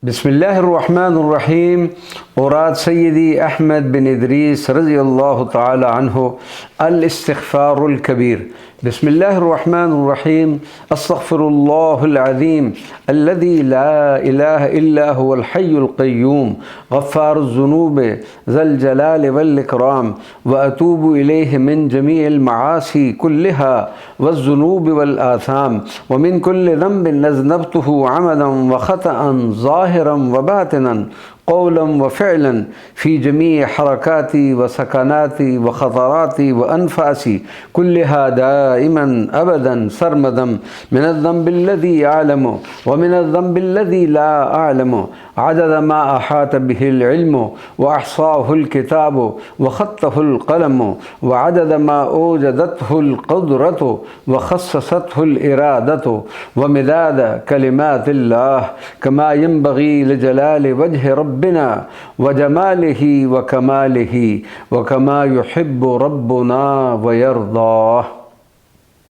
बिस्मिल्लाहिर्रहमानिर्रहीम। औराद सय्यदी अहमद बिन इदरीस रज़ियल्लाहु ताला अन्हु अल-इस्तिग़फ़ारुल कबीर। बिस्मिल्लाहिर्रहमानिर्रहीम। अस्तग़फ़िरुल्लाहल अज़ीम अल्लज़ी ला इलाहा इल्ला हुवल हय्युल क़य्यूम ग़फ़्फ़ारुज़्ज़ुनूब ज़ल जलाल वल इकराम व अतूबु इलैहि मिन जमीइल मआसी कुल्लिहा वज़्ज़ुनूब वल आसाम व मिन कुल्लि ज़ंबिन अज़नबतुहु अमदन व ख़तअन ज़ाहिरन व बातिनन क़ौलन व फ़िअलन फ़ी जमीइ हरकाती व सकनाती व ख़तराती व अनफ़ासी कुल्लिहा दाइमन अबदन सरमदन मिनज़्ज़ंबिल्लज़ी अअलमु व मिनज़्ज़ंबिल्लज़ी ला अअलमु अदद मा अहात बिहिल इल्मु व अहसाहुल किताबु व ख़त्तहुल क़लमु व अदद मा औजदतहुल क़ुदरतु व ख़स्ससतहुल इरादतु व मिदाद कलिमातिल्लाह कमा यंबग़ी लिजलालि वजहि रब्बिना व जमालिही व कमालिही व कमा युहिब्बु रब्बुना व यर्दा।